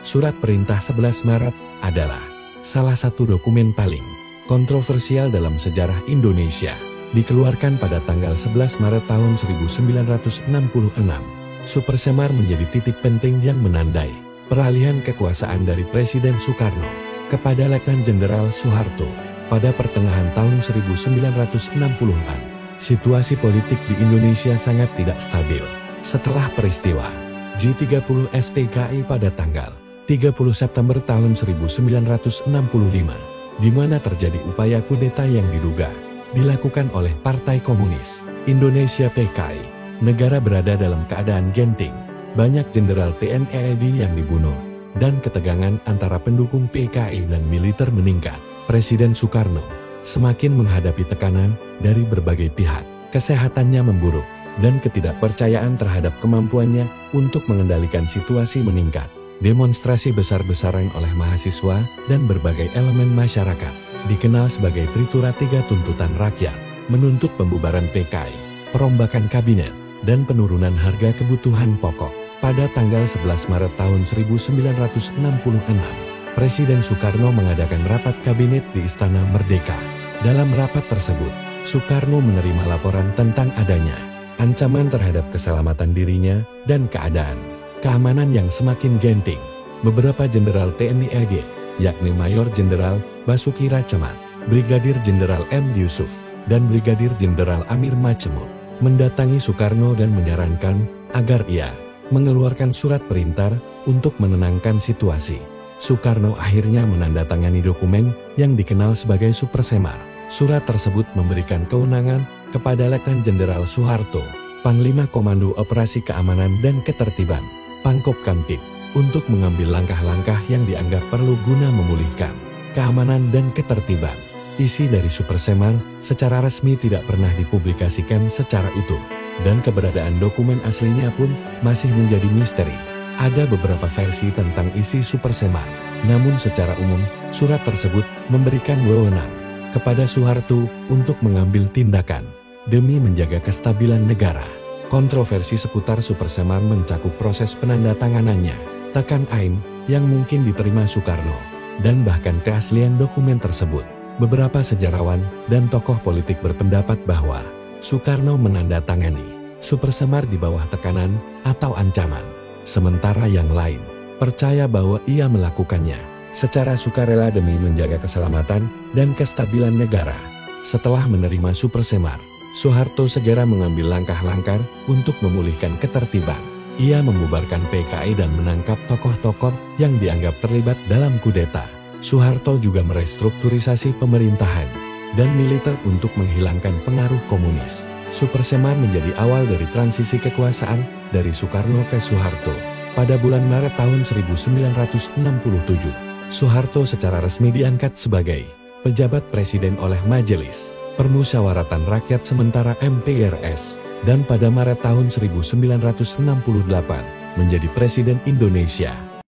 Surat Perintah 11 Maret adalah salah satu dokumen paling kontroversial dalam sejarah Indonesia. Dikeluarkan pada tanggal 11 Maret tahun 1966. Super Semar menjadi titik penting yang menandai peralihan kekuasaan dari Presiden Soekarno kepada Letnan Jenderal Soeharto pada pertengahan tahun 1960-an. Situasi politik di Indonesia sangat tidak stabil setelah peristiwa G30 SPKI pada tanggal 30 September tahun 1965, di mana terjadi upaya kudeta yang diduga dilakukan oleh Partai Komunis Indonesia PKI. Negara berada dalam keadaan genting, banyak jenderal TNI AD yang dibunuh, dan ketegangan antara pendukung PKI dan militer meningkat. Presiden Soekarno semakin menghadapi tekanan dari berbagai pihak, kesehatannya memburuk, dan ketidakpercayaan terhadap kemampuannya untuk mengendalikan situasi meningkat. Demonstrasi besar-besaran oleh mahasiswa dan berbagai elemen masyarakat, dikenal sebagai Tritura 3 tuntutan rakyat, menuntut pembubaran PKI, perombakan kabinet, dan penurunan harga kebutuhan pokok. Pada tanggal 11 Maret tahun 1966, Presiden Soekarno mengadakan rapat kabinet di Istana Merdeka. Dalam rapat tersebut, Soekarno menerima laporan tentang adanya ancaman terhadap keselamatan dirinya dan keadaan keamanan yang semakin genting. Beberapa jenderal TNI AD, yakni Mayor Jenderal Basuki Ratchamat, Brigadir Jenderal M. Yusuf, dan Brigadir Jenderal Amir Mahmud, mendatangi Soekarno dan menyarankan agar ia mengeluarkan surat perintah untuk menenangkan situasi. Soekarno akhirnya menandatangani dokumen yang dikenal sebagai Super Semar. Surat tersebut memberikan kewenangan kepada Letnan Jenderal Soeharto, Panglima Komando Operasi Keamanan dan Ketertiban, Pangkop Kamtib, untuk mengambil langkah-langkah yang dianggap perlu guna memulihkan keamanan dan ketertiban. Isi dari Super Semar secara resmi tidak pernah dipublikasikan secara utuh, dan keberadaan dokumen aslinya pun masih menjadi misteri. Ada beberapa versi tentang isi Super Semar, namun secara umum, surat tersebut memberikan wewenang kepada Soeharto untuk mengambil tindakan demi menjaga kestabilan negara. Kontroversi seputar Super Semar mencakup proses penandatanganannya, tekan ain yang mungkin diterima Soekarno, dan bahkan keaslian dokumen tersebut. Beberapa sejarawan dan tokoh politik berpendapat bahwa Soekarno menandatangani Super Semar di bawah tekanan atau ancaman, sementara yang lain percaya bahwa ia melakukannya secara sukarela demi menjaga keselamatan dan kestabilan negara. Setelah menerima Super Semar, Soeharto segera mengambil langkah-langkah untuk memulihkan ketertiban. Ia membubarkan PKI dan menangkap tokoh-tokoh yang dianggap terlibat dalam kudeta. Soeharto juga merestrukturisasi pemerintahan dan militer untuk menghilangkan pengaruh komunis. Super Semar menjadi awal dari transisi kekuasaan dari Soekarno ke Soeharto. Pada bulan Maret tahun 1967, Soeharto secara resmi diangkat sebagai pejabat presiden oleh Majelis Permusyawaratan Rakyat Sementara MPRS, dan pada Maret tahun 1968 menjadi Presiden Indonesia.